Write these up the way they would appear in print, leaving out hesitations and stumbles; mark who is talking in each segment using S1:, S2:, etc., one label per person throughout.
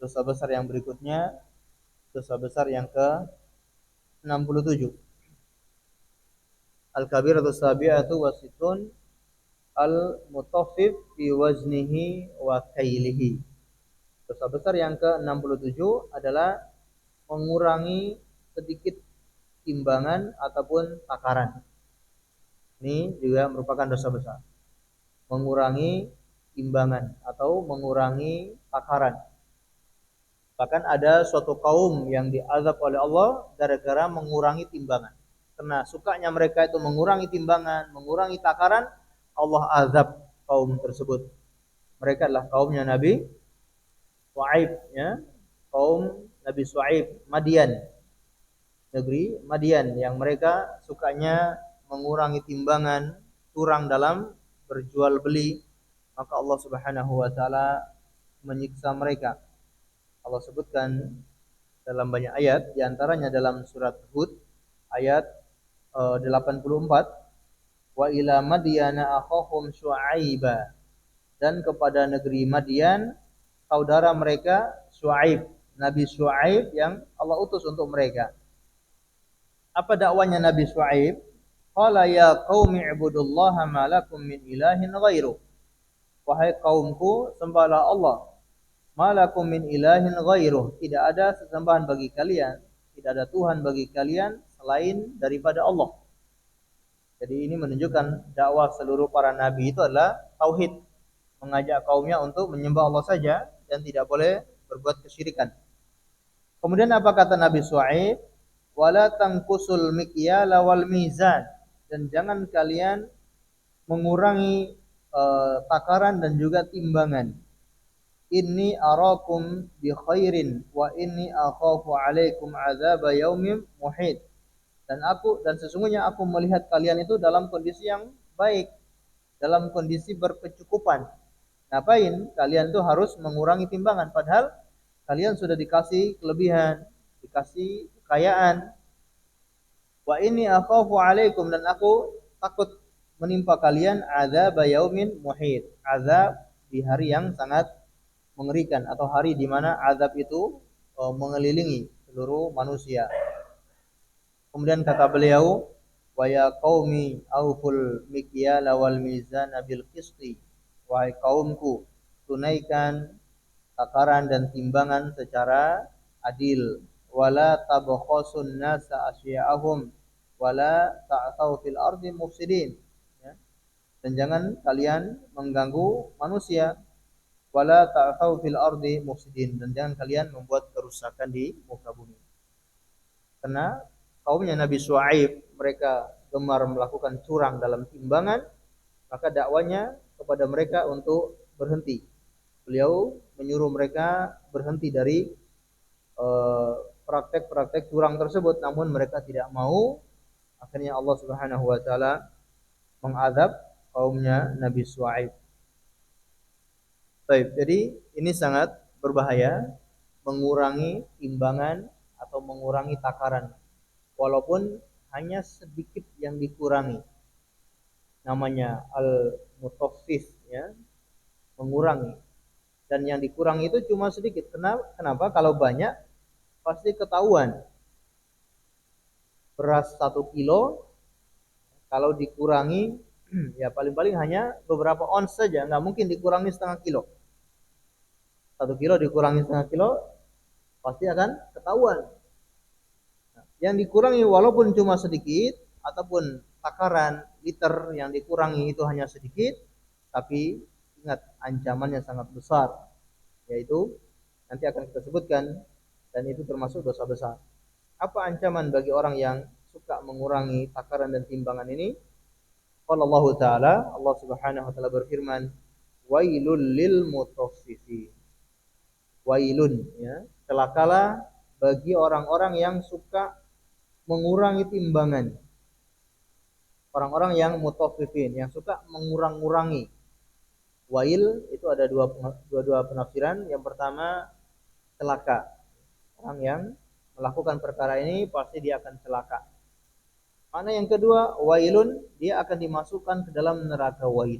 S1: dosa besar yang berikutnya, dosa besar yang ke-67. Al-kabiratu sabi'atu wasitun al-mutaffif fi waznihi wa kailihi. Dosa besar yang ke-67 adalah mengurangi sedikit timbangan ataupun takaran. Ini juga merupakan dosa besar. Mengurangi timbangan atau mengurangi takaran. Bahkan ada suatu kaum yang diazab oleh Allah gara-gara mengurangi timbangan. Karena sukanya mereka itu mengurangi timbangan, mengurangi takaran, Allah azab kaum tersebut. Mereka adalah kaumnya Nabi Shu'aib, ya. Kaum Nabi Shu'aib, Madian. Negeri Madian yang mereka sukanya mengurangi timbangan, curang dalam berjual beli, maka Allah Subhanahu wa taala menyiksa mereka. Allah sebutkan dalam banyak ayat, di antaranya dalam surat Hud ayat 84, wa ila madyana akhahum syu'aiba, dan kepada negeri Madian saudara mereka Syu'aib, Nabi Syu'aib yang Allah utus untuk mereka. Apa dakwanya Nabi Syu'aib? Qala ya qaumi ibudullaha ma lakum min ilahin ghairu. Wahai kaumku, sembahlah Allah. Ma lakum min ilahin ghairu. Tidak ada sesembahan bagi kalian, tidak ada Tuhan bagi kalian selain daripada Allah. Jadi ini menunjukkan dakwah seluruh para nabi itu adalah tauhid, mengajak kaumnya untuk menyembah Allah saja dan tidak boleh berbuat kesyirikan. Kemudian apa kata Nabi Syu'aib? Wala tangkusul mikyala wal mizan, dan jangan kalian mengurangi takaran dan juga timbangan. Inni arakum bi khairin wa inni akhafu alaikum azab yaumin muhit. Dan sesungguhnya aku melihat kalian itu dalam kondisi yang baik, dalam kondisi berkecukupan. Ngapain kalian tuh harus mengurangi timbangan padahal kalian sudah dikasih kelebihan, dikasih kekayaan. Wa inni akhafu alaikum, dan aku takut menimpa kalian azab yaumin muhit, azab di hari yang sangat mengerikan atau hari di mana azab itu mengelilingi seluruh manusia. Kemudian kata beliau, wa ya qaumi auful mikyala wal mizana bil qisti. Wahai kaumku, tunaikan takaran dan timbangan secara adil. Wala tabkhasun nasa asya'ahum wala ta'thaw fil ardi mufsidin. Ya. Dan jangan kalian mengganggu manusia. Wala ta'thaw fil ardi mufsidin, dan jangan kalian membuat kerusakan di muka bumi. Karena kaumnya Nabi Syu'aib mereka gemar melakukan curang dalam timbangan, maka dakwanya kepada mereka untuk berhenti. Beliau menyuruh mereka berhenti dari praktek-praktek curang tersebut, namun mereka tidak mau. Akhirnya Allah Subhanahu wa taala mengadab kaumnya Nabi Syu'aib. Baik, jadi ini sangat berbahaya mengurangi timbangan atau mengurangi takaran. Walaupun hanya sedikit yang dikurangi. Namanya al-mutaffif, ya, mengurangi. Dan yang dikurangi itu cuma sedikit. Kenapa? Kalau banyak pasti ketahuan. Beras 1 kilo kalau dikurangi ya paling-paling hanya beberapa ons saja, nggak mungkin dikurangi setengah kilo. 1 kilo dikurangi setengah kilo pasti akan ketahuan. Nah, yang dikurangi walaupun cuma sedikit ataupun takaran liter yang dikurangi itu hanya sedikit, tapi ingat ancamannya sangat besar, yaitu nanti akan kita sebutkan, dan itu termasuk dosa besar. Apa ancaman bagi orang yang suka mengurangi takaran dan timbangan ini? Qala Allah Ta'ala, Allah Subhanahu wa taala berfirman, wailul lil mutaffifin. Wailun, ya, celakalah bagi orang-orang yang suka mengurangi timbangan. Orang-orang yang mutaffifin, yang suka mengurang-ngurangi. Wail itu ada dua penafsiran. Yang pertama, celaka. Orang yang melakukan perkara ini pasti dia akan celaka. Mana yang kedua, wailun, dia akan dimasukkan ke dalam neraka wail.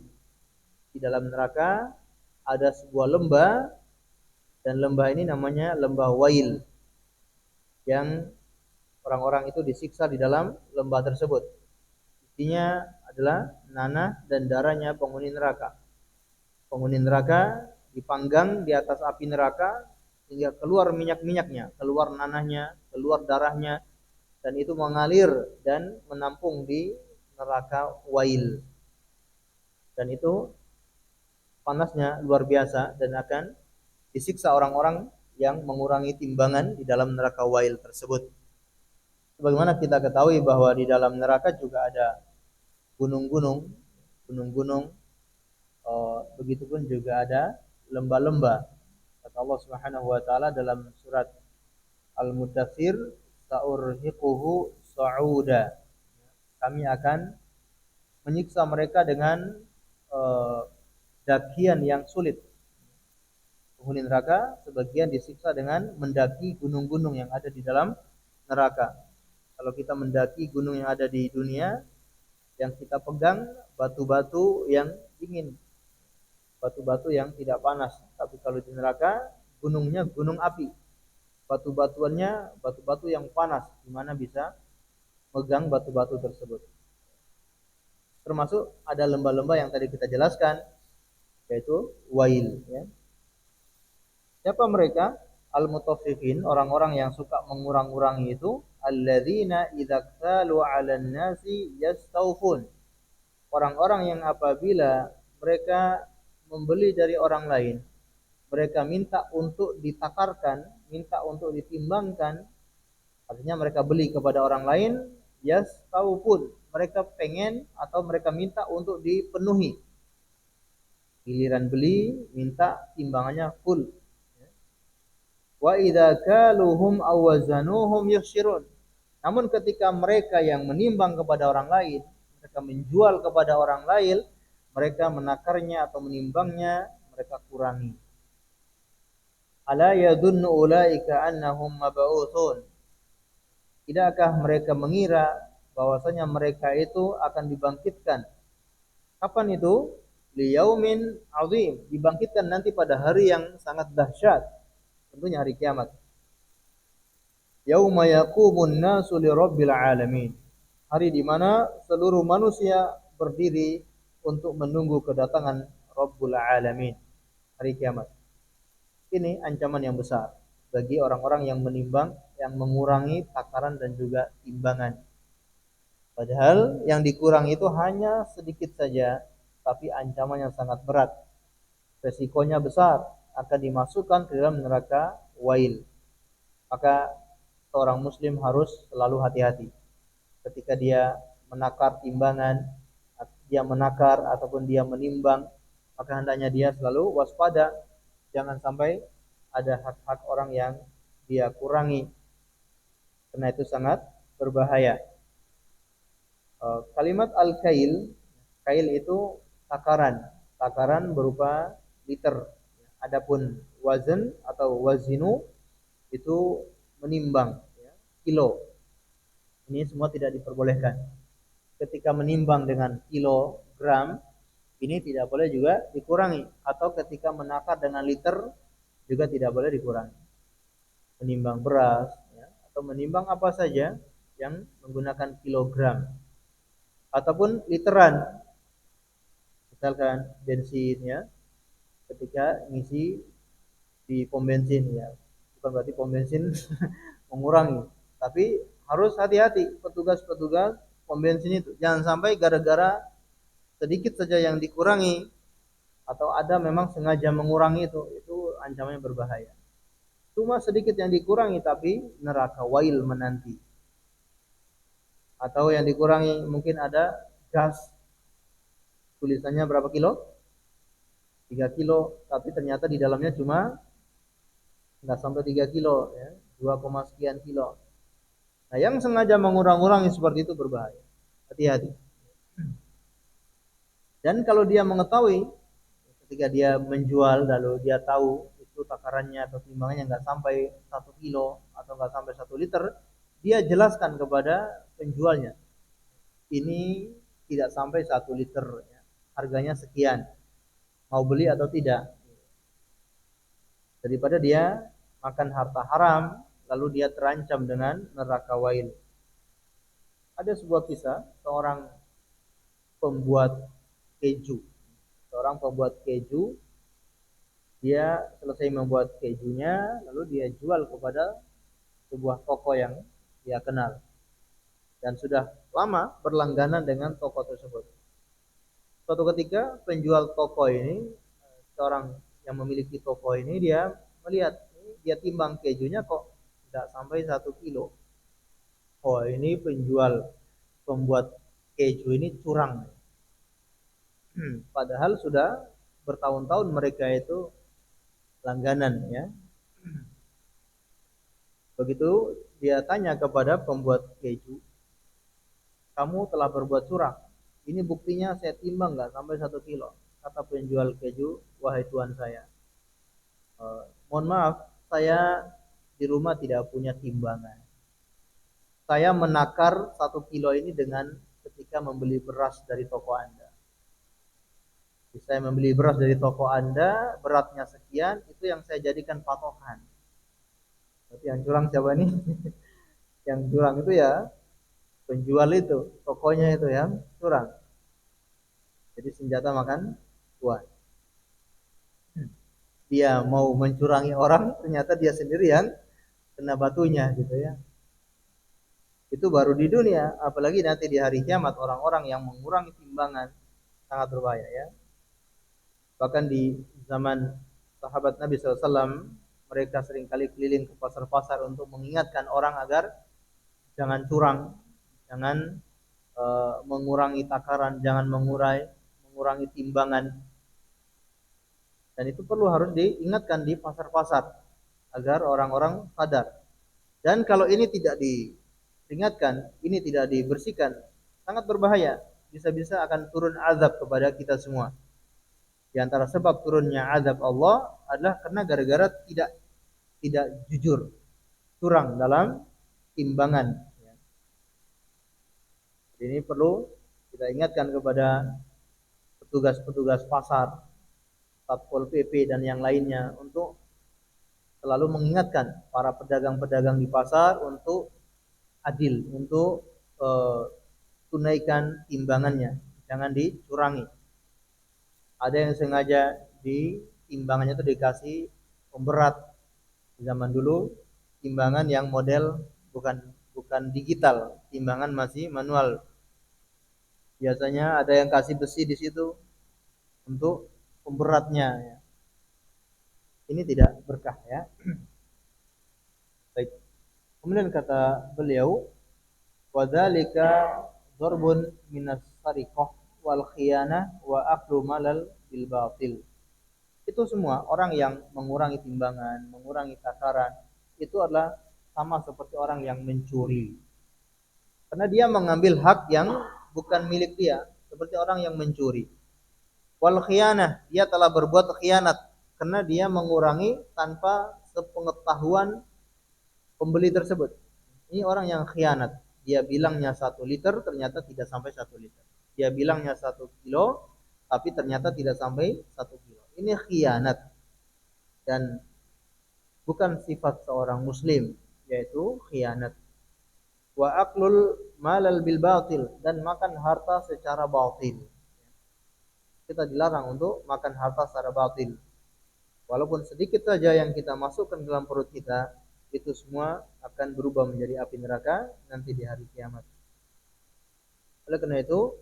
S1: Di dalam neraka ada sebuah lembah Dan lembah ini namanya lembah Wail, yang orang-orang itu disiksa di dalam lembah tersebut. Isinya adalah nanah dan darahnya penghuni neraka. Penghuni neraka dipanggang di atas api neraka hingga keluar minyak-minyaknya, keluar nanahnya, keluar darahnya, dan itu mengalir dan menampung di neraka Wail. Dan itu panasnya luar biasa dan akan disiksa orang-orang yang mengurangi timbangan di dalam neraka Wail tersebut. Sebagaimana kita ketahui bahwa di dalam neraka juga ada gunung-gunung, begitupun juga ada lembah-lembah. Kata Allah Subhanahu wa taala dalam surat Al-Mudaththir, sa'urhiquhu sa'uda. Kami akan menyiksa mereka dengan dakian yang sulit. Penghuni neraka sebagian disiksa dengan mendaki gunung-gunung yang ada di dalam neraka. Kalau kita mendaki gunung yang ada di dunia, yang kita pegang batu-batu yang dingin, batu-batu yang tidak panas. Tapi kalau di neraka, gunungnya gunung api, batu-batuannya batu-batu yang panas, di mana bisa megang batu-batu tersebut. Termasuk ada lembah-lembah yang tadi kita jelaskan, yaitu Wail. Ya. Siapa mereka? Al-mutaffifin, orang-orang yang suka mengurang-urangi itu, alladzina idza ktalu 'alan nasi yastawfun. Orang-orang yang apabila mereka membeli dari orang lain, mereka minta untuk ditakarkan, minta untuk ditimbangkan, artinya mereka beli kepada orang lain, yastawfun, mereka pengen atau mereka minta untuk dipenuhi. Giliran beli, minta timbangannya full. Wa idza kaluhum aw wazanuhum yukhsirun. Namun ketika mereka yang menimbang kepada orang lain, mereka menjual kepada orang lain, mereka menakarnya atau menimbangnya, mereka kurangi. Ala yadhunnu ulaika annahum mab'utsun. Tidakkah mereka mengira bahwasanya mereka itu akan dibangkitkan? Kapan itu? Liyaumin azim, dibangkitkan nanti pada hari yang sangat dahsyat. Tentunya hari kiamat. Yauma yaqumun nasu lirabbil alamin. Hari di mana seluruh manusia berdiri untuk menunggu kedatangan Rabbul Alamin. Hari kiamat. Ini ancaman yang besar bagi orang-orang yang menimbang, yang mengurangi takaran dan juga timbangan. Padahal yang dikurangi itu hanya sedikit saja, tapi ancamannya sangat berat. Resikonya besar, akan dimasukkan ke dalam neraka Wail. Maka seorang muslim harus selalu hati-hati ketika dia menakar timbangan, dia menakar ataupun dia menimbang, maka hendaknya dia selalu waspada, jangan sampai ada hak-hak orang yang dia kurangi, karena itu sangat berbahaya. Kalimat al-kail, kail itu takaran, takaran berupa liter. Adapun wazan atau wazinu itu menimbang, kilo. Ini semua tidak diperbolehkan. Ketika menimbang dengan kilogram, ini tidak boleh juga dikurangi. Atau ketika menakar dengan liter, juga tidak boleh dikurangi. Menimbang beras, atau menimbang apa saja yang menggunakan kilogram. Ataupun literan. Misalkan bensin, ketika ngisi di pom bensin, bukan berarti pom bensin mengurangi, tapi harus hati-hati petugas-petugas pom bensin itu, jangan sampai gara-gara sedikit saja yang dikurangi atau ada memang sengaja mengurangi itu ancamannya berbahaya. Cuma sedikit yang dikurangi tapi neraka Wail menanti. Atau yang dikurangi mungkin ada gas, tulisannya berapa kilo? 3 kilo, tapi ternyata di dalamnya cuma nggak sampai 3 kilo, 2, sekian kilo. Nah, yang sengaja mengurang-urangi seperti itu berbahaya. Hati-hati. Dan kalau dia mengetahui, ketika dia menjual lalu dia tahu itu takarannya atau timbangannya nggak sampai 1 kilo atau nggak sampai 1 liter, dia jelaskan kepada penjualnya, ini tidak sampai 1 liter, harganya sekian, mau beli atau tidak. daripada dia makan harta haram lalu dia terancam dengan neraka wail. Ada sebuah kisah seorang pembuat keju. Seorang pembuat keju, dia selesai membuat kejunya lalu dia jual kepada sebuah toko yang dia kenal dan sudah lama berlangganan dengan toko tersebut. Suatu ketika penjual toko ini, seorang yang memiliki toko ini, dia melihat, dia timbang kejunya kok tidak sampai 1 kilo. Oh, ini pembuat keju ini curang. Padahal sudah bertahun-tahun mereka itu langganan, ya. Begitu dia tanya kepada pembuat keju, kamu telah berbuat curang. Ini buktinya saya timbang nggak sampai 1 kilo. Kata penjual keju, wahai tuan saya, mohon maaf, saya di rumah tidak punya timbangan. Saya menakar 1 kilo ini dengan ketika membeli beras dari toko Anda. Jadi saya membeli beras dari toko Anda, beratnya sekian, itu yang saya jadikan patokan. Berarti yang curang siapa nih? Yang curang itu ya penjual itu, tokonya itu yang curang. Jadi senjata makan tuan. Dia mau mencurangi orang, ternyata dia sendiri yang kena batunya gitu ya. Itu baru di dunia, apalagi nanti di hari kiamat orang-orang yang mengurangi timbangan sangat berbahaya ya. Bahkan di zaman sahabat Nabi SAW, mereka seringkali keliling ke pasar-pasar untuk mengingatkan orang agar jangan curang, jangan mengurangi takaran, jangan mengurangi timbangan. Dan itu perlu harus diingatkan di pasar-pasar agar orang-orang sadar. Dan kalau ini tidak diingatkan, ini tidak dibersihkan, sangat berbahaya. Bisa-bisa akan turun azab kepada kita semua. Di antara sebab turunnya azab Allah adalah karena gara-gara tidak jujur, curang dalam timbangan. Ini perlu kita ingatkan kepada petugas-petugas pasar, Satpol PP dan yang lainnya untuk selalu mengingatkan para pedagang-pedagang di pasar untuk adil, untuk tunaikan timbangannya, jangan dicurangi. Ada yang sengaja di timbangannya itu dikasih pemberat. Zaman dulu timbangan yang model bukan digital, timbangan masih manual. Biasanya ada yang kasih besi di situ untuk pemberatnya. Ini tidak berkah ya. Baik. Kemudian kata beliau, wadzalika dzarbun minas sariqah wal khiyanah wa aklu malal bil batil. Itu semua orang yang mengurangi timbangan, mengurangi takaran, itu adalah sama seperti orang yang mencuri. Karena dia mengambil hak yang bukan milik dia, seperti orang yang mencuri. Wal khiyanah, dia telah berbuat khianat karena dia mengurangi tanpa sepengetahuan pembeli tersebut. Ini orang yang khianat. Dia bilangnya 1 liter, ternyata tidak sampai 1 liter. Dia bilangnya 1 kilo, tapi ternyata tidak sampai 1 kilo. Ini khianat dan bukan sifat seorang muslim, yaitu khianat. Wa aklul malal bil batil, dan makan harta secara batil. Kita dilarang untuk makan harta secara batil. Walaupun sedikit saja yang kita masukkan dalam perut kita, itu semua akan berubah menjadi api neraka nanti di hari kiamat. Oleh karena itu,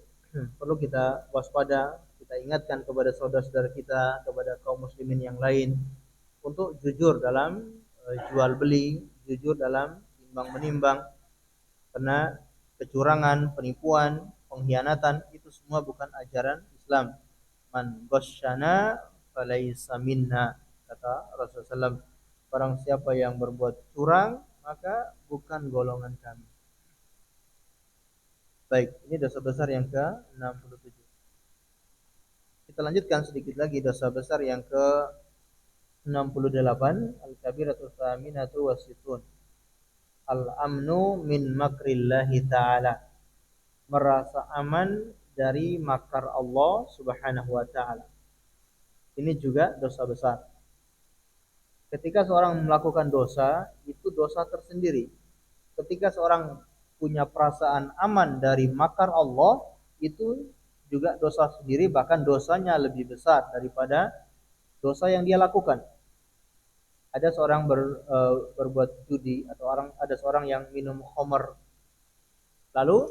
S1: perlu kita waspada, kita ingatkan kepada saudara-saudara kita, kepada kaum muslimin yang lain untuk jujur dalam jual beli, jujur dalam timbang menimbang, karena kecurangan, penipuan, pengkhianatan itu semua bukan ajaran Islam. Man ghasyana falaysa minna, kata Rasulullah SAW. Barang siapa yang berbuat curang, maka bukan golongan kami. Baik, ini dosa besar yang ke-67. Kita lanjutkan sedikit lagi dosa besar yang ke-68, al-kabiratus tsaminatu wasitun. Al-amnu min makrillahi ta'ala. Merasa aman dari makar Allah Subhanahu wa taala. Ini juga dosa besar. Ketika seorang melakukan dosa, itu dosa tersendiri. Ketika seorang punya perasaan aman dari makar Allah, itu juga dosa sendiri, bahkan dosanya lebih besar daripada dosa yang dia lakukan. Ada seorang berbuat judi atau ada seorang yang minum khamar. Lalu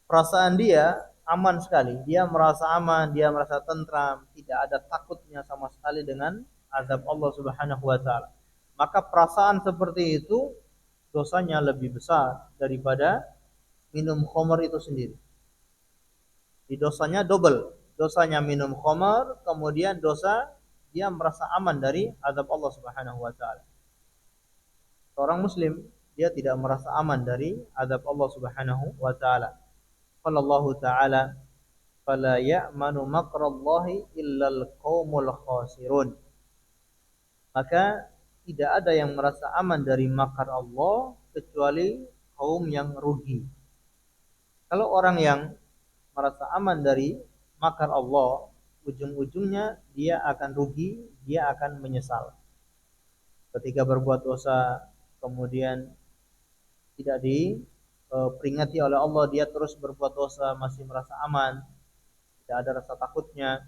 S1: perasaan dia aman sekali. Dia merasa aman, dia merasa tentram, tidak ada takutnya sama sekali dengan azab Allah Subhanahu wa taala. Maka perasaan seperti itu dosanya lebih besar daripada minum khamar itu sendiri. Di dosanya double. Dosanya minum khamar, kemudian dosa dia merasa aman dari azab Allah Subhanahu wa taala. Seorang muslim dia tidak merasa aman dari azab Allah Subhanahu wa taala. Qala Allah taala fala ya'manu makrallahi illal qaumul khasirun. Maka tidak ada yang merasa aman dari makar Allah kecuali kaum yang rugi. Kalau orang yang merasa aman dari makar Allah, ujung-ujungnya dia akan rugi, dia akan menyesal. Ketika berbuat dosa kemudian tidak diperingati oleh Allah, dia terus berbuat dosa, masih merasa aman, tidak ada rasa takutnya,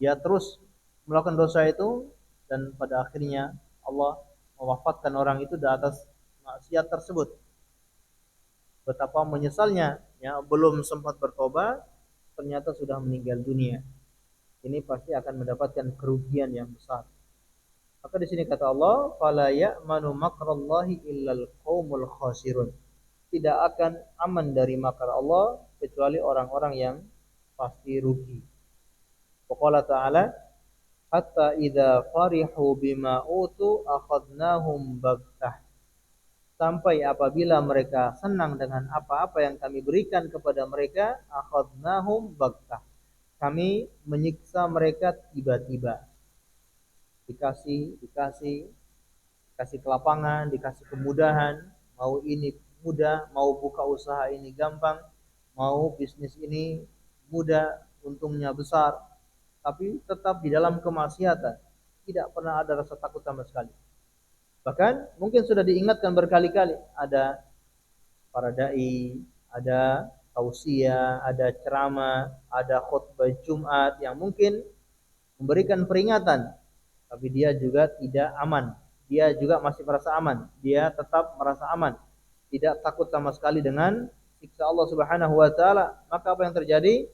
S1: dia terus melakukan dosa itu, dan pada akhirnya Allah mewafatkan orang itu di atas maksiat tersebut. Betapa menyesalnya, ya, belum sempat bertobat ternyata sudah meninggal dunia. Ini pasti akan mendapatkan kerugian yang besar. Maka di sini kata Allah, fala ya'manu makrallahi illal qaumul khasirun. Tidak akan aman dari makar Allah kecuali orang-orang yang pasti rugi. Waqala ta'ala, hatta idza farihu bima utu akhadnahum baghtah. Sampai apabila mereka senang dengan apa-apa yang kami berikan kepada mereka, akhadnahum baghtah. Kami menyiksa mereka tiba-tiba. Dikasih kelapangan, dikasih kemudahan, mau ini mudah, mau buka usaha ini gampang, mau bisnis ini mudah, untungnya besar, tapi tetap di dalam kemaksiatan, tidak pernah ada rasa takut sama sekali. Bahkan mungkin sudah diingatkan berkali-kali, ada para dai, ada tausiah, ada ceramah, ada khutbah Jumat yang mungkin memberikan peringatan, tapi dia juga tidak aman. Dia juga masih merasa aman. Dia tetap merasa aman. Tidak takut sama sekali dengan siksa Allah Subhanahu wa taala. Maka apa yang terjadi?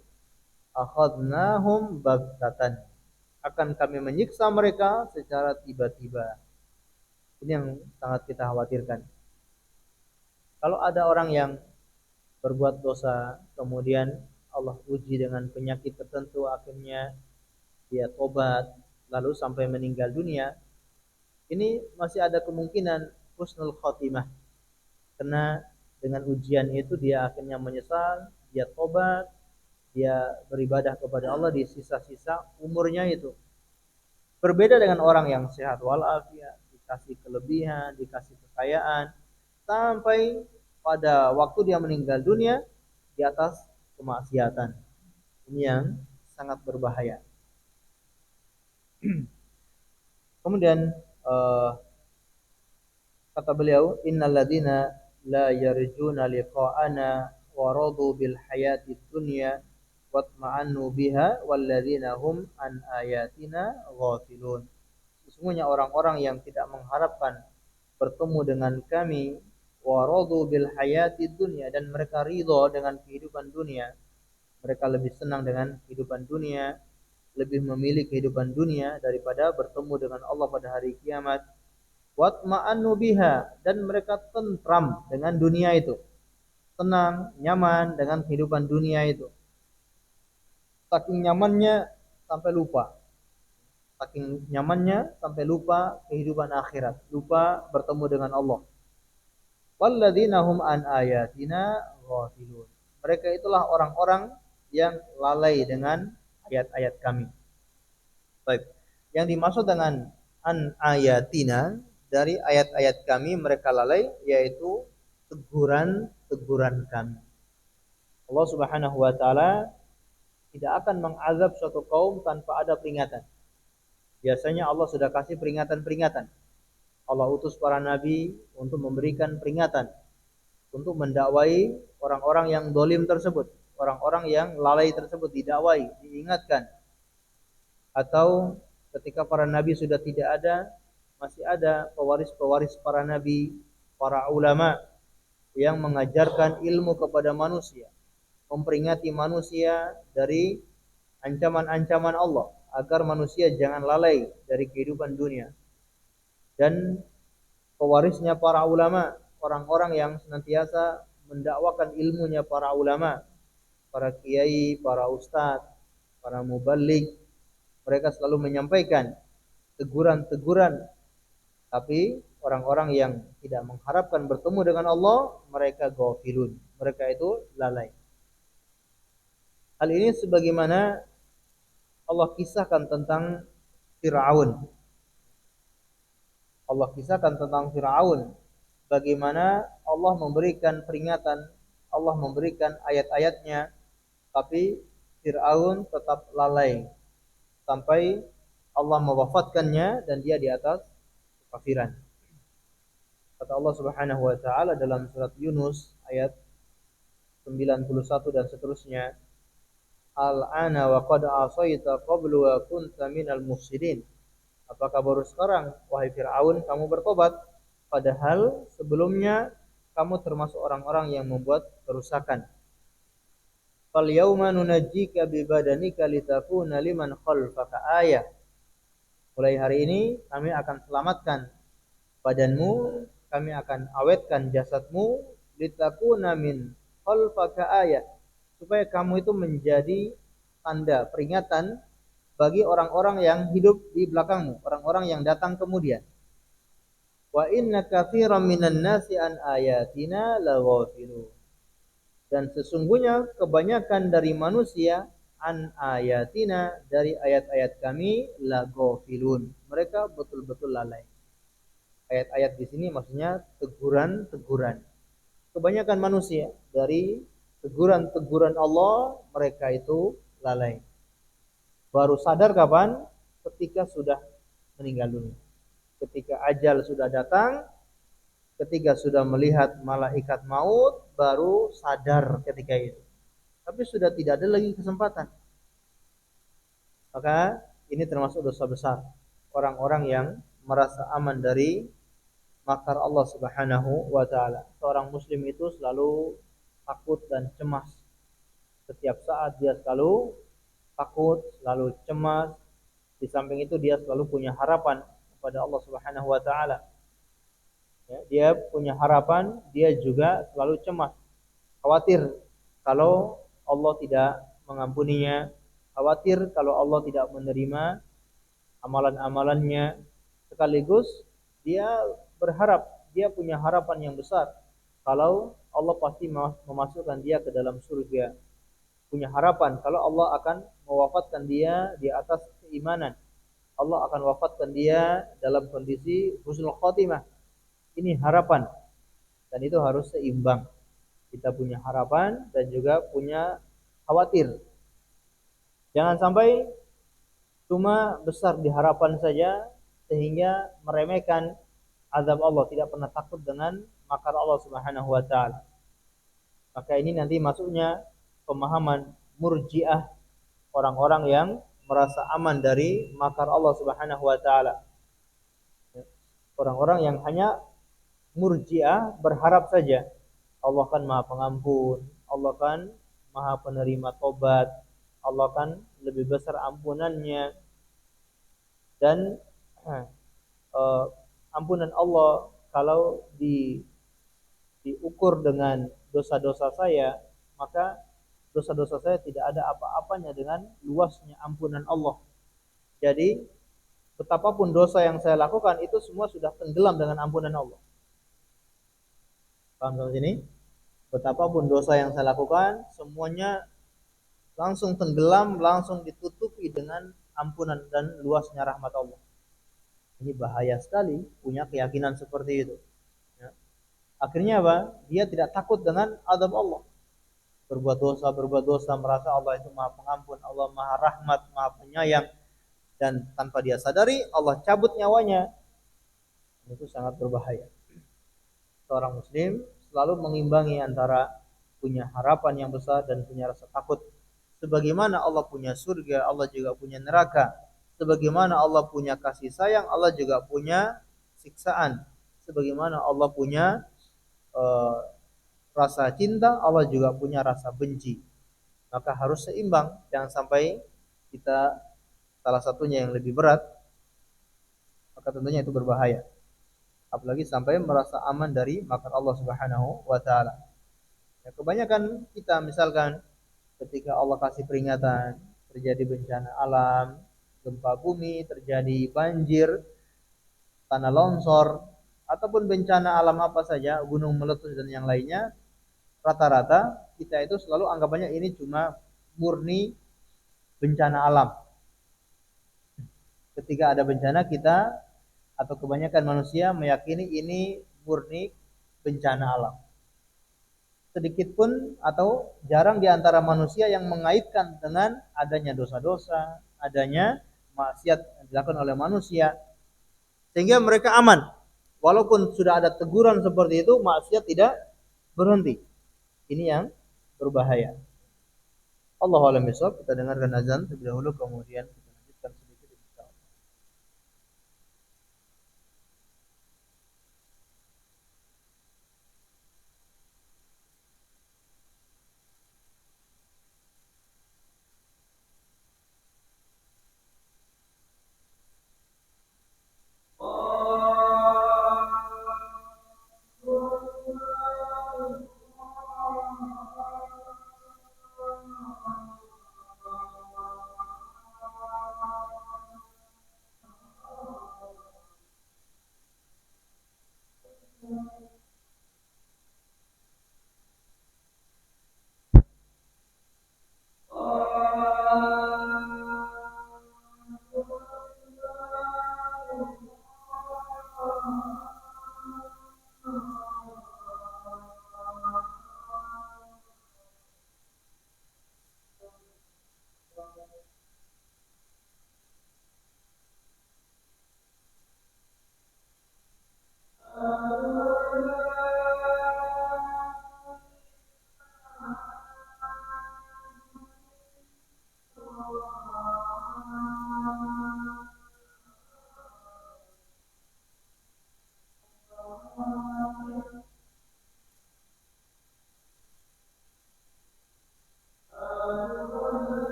S1: Akhadnahum baghtatan. Akan kami menyiksa mereka secara tiba-tiba. Ini yang sangat kita khawatirkan. Kalau ada orang yang berbuat dosa, kemudian Allah uji dengan penyakit tertentu, akhirnya dia tobat, lalu sampai meninggal dunia, ini masih ada kemungkinan husnul khotimah. Karena dengan ujian itu dia akhirnya menyesal, dia tobat, dia beribadah kepada Allah di sisa-sisa umurnya itu. Berbeda dengan orang yang sehat walafiat, dikasih kelebihan, dikasih kekayaan, sampai pada waktu dia meninggal dunia di atas kemaksiatan. Ini yang sangat berbahaya. Kemudian kata beliau, innal ladzina la yarjuna liqa'ana wa radu bil hayati dunya watma'annu biha walladzina hum an ayatina ghafilun. Sesungguhnya orang-orang yang tidak mengharapkan bertemu dengan kami, wa radu bil hayati dunya, dan mereka ridha dengan kehidupan dunia, mereka lebih senang dengan kehidupan dunia, lebih memilih kehidupan dunia daripada bertemu dengan Allah pada hari kiamat. Watma'annu biha, dan mereka tentram dengan dunia itu, tenang, nyaman dengan kehidupan dunia itu. Saking nyamannya sampai lupa. Saking nyamannya sampai lupa kehidupan akhirat, lupa bertemu dengan Allah. Walladzina hum an ayatina ghafilun. Mereka itulah orang-orang yang lalai dengan ayat-ayat kami. Baik. Yang dimaksud dengan an ayatina, dari ayat-ayat kami mereka lalai, yaitu teguran-teguran kami. Allah Subhanahu wa taala tidak akan mengazab suatu kaum tanpa ada peringatan. Biasanya Allah sudah kasih peringatan-peringatan. Allah utus para nabi untuk memberikan peringatan, untuk mendakwai orang-orang yang dolim tersebut, orang-orang yang lalai tersebut didakwai, diingatkan. Atau ketika para nabi sudah tidak ada, masih ada pewaris-pewaris para nabi, para ulama yang mengajarkan ilmu kepada manusia, memperingati manusia dari ancaman-ancaman Allah agar manusia jangan lalai dari kehidupan dunia. Dan pewarisnya para ulama, orang-orang yang senantiasa mendakwakan ilmunya para ulama, para kiai, para ustadz, para muballigh, mereka selalu menyampaikan teguran-teguran. Tapi orang-orang yang tidak mengharapkan bertemu dengan Allah, mereka ghafilun, mereka itu lalai. Hal ini sebagaimana Allah kisahkan tentang Fir'aun. Allah kisahkan tentang Fir'aun, bagaimana Allah memberikan peringatan, Allah memberikan ayat-ayatnya, tapi Fir'aun tetap lalai sampai Allah mewafatkannya dan dia di atas kekafiran. Kata Allah Subhanahu wa taala dalam surat Yunus ayat 91 dan seterusnya, Al-ana wa qad asaita qablu wa kunta minal mufsidin. Apakah baru sekarang, wahai Fir'aun, kamu bertobat? Padahal sebelumnya kamu termasuk orang-orang yang membuat kerusakan. Fal yauma nunajjika bi badanika litakuna liman khalfaka ayah. Mulai hari ini kami akan selamatkan badanmu, kami akan awetkan jasadmu, litakuna min khalfaka ayah, supaya kamu itu menjadi tanda peringatan bagi orang-orang yang hidup di belakangmu, orang-orang yang datang kemudian. Wa inna katsiran minan nasi an ayatina laghafilun. Dan sesungguhnya kebanyakan dari manusia an ayatina, dari ayat-ayat kami, laghafilun, mereka betul-betul lalai. Ayat-ayat di sini maksudnya teguran-teguran. Kebanyakan manusia dari teguran-teguran Allah, mereka itu lalai. Baru sadar kapan? Ketika sudah meninggal dunia. Ketika ajal sudah datang, ketika sudah melihat malaikat maut, baru sadar ketika itu. Tapi sudah tidak ada lagi kesempatan. Maka ini termasuk dosa besar. Orang-orang yang merasa aman dari makar Allah Subhanahu wa taala. Seorang muslim itu selalu takut dan cemas. Setiap saat dia selalu takut, selalu cemas. Di samping itu dia selalu punya harapan kepada Allah Subhanahu wa taala. Ya, dia punya harapan, dia juga selalu cemas, khawatir kalau Allah tidak mengampuninya, khawatir kalau Allah tidak menerima amalan-amalannya. Sekaligus dia berharap, dia punya harapan yang besar kalau Allah pasti memasukkan dia ke dalam surga. Punya harapan kalau Allah akan mewafatkan dia di atas keimanan, Allah akan wafatkan dia dalam kondisi husnul khotimah. Ini harapan, dan itu harus seimbang. Kita punya harapan dan juga punya khawatir. Jangan sampai cuma besar di harapan saja sehingga meremehkan azab Allah, tidak pernah takut dengan makar Allah Subhanahu wa taala. Maka ini nanti masuknya pemahaman Murji'ah, orang-orang yang merasa aman dari makar Allah Subhanahu wa taala. Orang-orang yang hanya Murji'ah berharap saja Allah kan Maha Pengampun, Allah kan Maha Penerima tobat, Allah kan lebih besar ampunannya, dan ampunan Allah kalau diukur dengan dosa-dosa saya, maka dosa-dosa saya tidak ada apa-apanya dengan luasnya ampunan Allah. Jadi betapapun dosa yang saya lakukan itu semua sudah tenggelam dengan ampunan Allah. Paham sampai sini? Betapapun dosa yang saya lakukan, semuanya langsung tenggelam, langsung ditutupi dengan ampunan dan luasnya rahmat Allah. Ini bahaya sekali punya keyakinan seperti itu. Ya. Akhirnya apa? Dia tidak takut dengan azab Allah. Berbuat dosa, merasa Allah itu Maha Pengampun, Allah Maha Rahmat, Maha Penyayang. dan tanpa dia sadari Allah cabut nyawanya, itu sangat berbahaya. Seorang muslim selalu mengimbangi antara punya harapan yang besar dan punya rasa takut. Sebagaimana Allah punya surga, Allah juga punya neraka. Sebagaimana Allah punya kasih sayang, Allah juga punya siksaan. Sebagaimana Allah punya eh, rasa cinta, Allah juga punya rasa benci. Maka harus seimbang, jangan sampai kita salah satunya yang lebih berat, maka tentunya itu berbahaya. Apalagi sampai merasa aman dari makar Allah Subhanahu wa taala. Ya, kebanyakan kita misalkan ketika Allah kasih peringatan, terjadi bencana alam, gempa bumi, terjadi banjir, tanah longsor, ataupun bencana alam apa saja, gunung meletus dan yang lainnya, rata-rata kita itu selalu anggapannya ini cuma murni bencana alam. Ketika ada bencana kita atau kebanyakan manusia meyakini ini murni bencana alam. Sedikit pun atau jarang di antara manusia yang mengaitkan dengan adanya dosa-dosa, adanya maksiat yang dilakukan oleh manusia, sehingga mereka aman. Walaupun sudah ada teguran seperti itu, maksiat tidak berhenti. Ini yang berbahaya. Allahu a'lam bishawab. Kita dengarkan azan terlebih dahulu, kemudian kita lanjutkan sedikit insyaallah.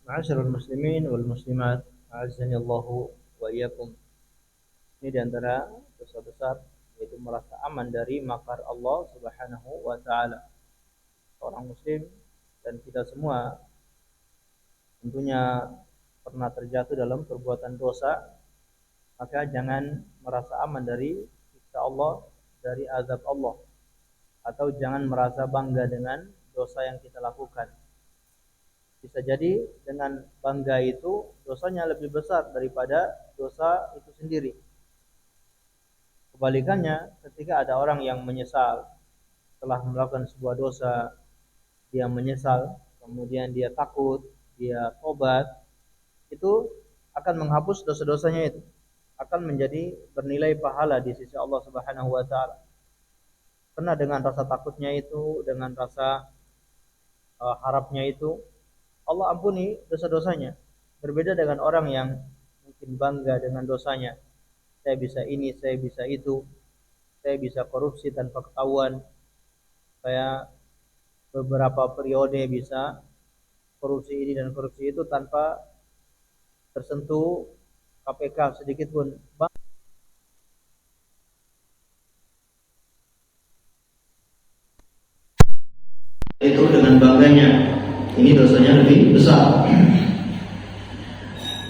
S1: Ma'asyiral muslimin wal muslimat, a'azzani Allahu wa iyyakum. Ini diantara dosa besar, yaitu merasa aman dari makar Allah Subhanahu wa taala. Seorang muslim dan kita semua tentunya pernah terjatuh dalam perbuatan dosa, maka jangan merasa aman dari siksa Allah, dari azab Allah, atau jangan merasa bangga dengan dosa yang kita lakukan. Bisa jadi dengan bangga itu dosanya lebih besar daripada dosa itu sendiri. Kebalikannya, ketika ada orang yang menyesal setelah melakukan sebuah dosa, dia menyesal, kemudian dia takut, dia tobat, itu akan menghapus dosa-dosanya itu, akan menjadi bernilai pahala di sisi Allah Subhanahu wa taala. Karena dengan rasa takutnya itu, dengan rasa harapnya itu, Allah ampuni dosa-dosanya. Berbeda dengan orang yang mungkin bangga dengan dosanya. Saya bisa ini, saya bisa itu, saya bisa korupsi tanpa ketahuan, saya beberapa periode bisa korupsi ini dan korupsi itu tanpa tersentuh KPK sedikit pun. Itu dengan bangganya, ini dosanya lebih besar.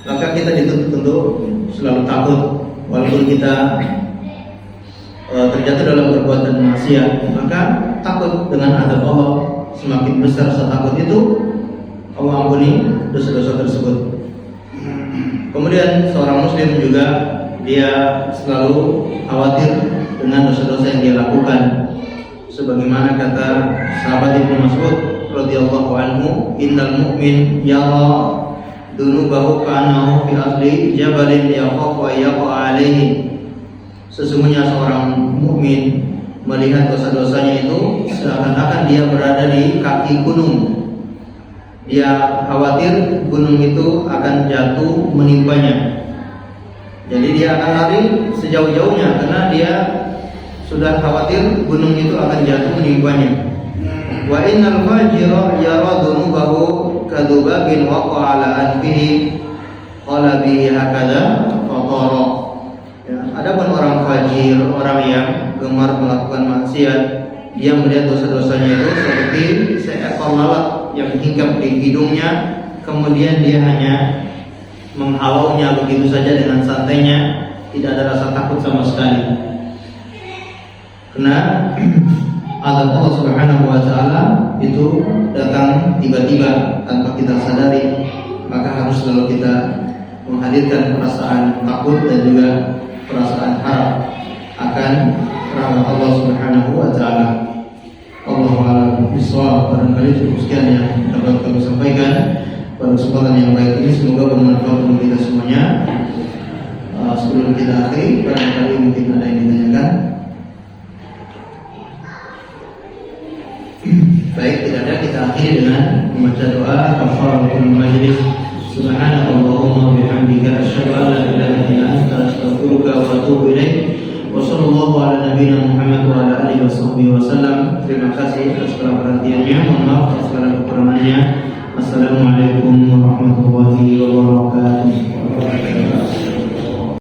S1: Maka kita dituntut untuk selalu takut, walaupun kita terjatuh dalam perbuatan maksiat, maka takut dengan azab Allah. Semakin besar rasa takut itu, Allah ampuni dosa-dosa tersebut. Kemudian seorang muslim juga dia selalu khawatir dengan dosa-dosa yang dia lakukan. Sebagaimana kata sahabat Ibnu Mas'ud radhiyallahu anhu, innal mu'min yara dunubahu ka'annahu fi asli jabalin yakhafu an yaqa alaihi. Sesungguhnya seorang mukmin melihat dosa-dosanya itu seakan-akan dia berada di kaki gunung. Dia khawatir gunung itu akan jatuh menimpanya. Jadi dia akan lari sejauh-jauhnya karena dia sudah khawatir gunung itu akan jatuh menimpanya. Wa innal fajira yara dhunubahu kadubabin waqa'a ala anfihi qala bihi hakadha fatara. Adapun orang fajir, orang yang gemar melakukan maksiat, dia melihat dosa-dosanya itu seperti seekor lalat yang hinggap di hidungnya, kemudian dia hanya menghalaunya begitu saja dengan santainya, tidak ada rasa takut sama sekali. Karena azab Allah Subhanahu wa taala itu datang tiba-tiba tanpa kita sadari, maka harus selalu kita menghadirkan perasaan takut dan juga perasaan harap akan rahmat Allah Subhanahu wa taala. Allahu a'lam bishawab. Barangkali cukup sekian yang dapat kami sampaikan pada kesempatan yang baik ini, semoga bermanfaat untuk kita semuanya. Sebelum kita akhiri, barangkali mungkin ada yang ditanyakan. Baik, tidak ada, kita akhiri dengan membaca doa kafaratul majlis. Subhanallahumma wa bihamdika asyhadu an la ilaha illa anta astaghfiruka wa atubu ilaik. Wassallallahu ala nabiyyina Muhammad wa ala alihi wasallam. Terima kasih atas perhatiannya. Mohon maaf atas segala kekurangannya. Assalamualaikum warahmatullahi wabarakatuh.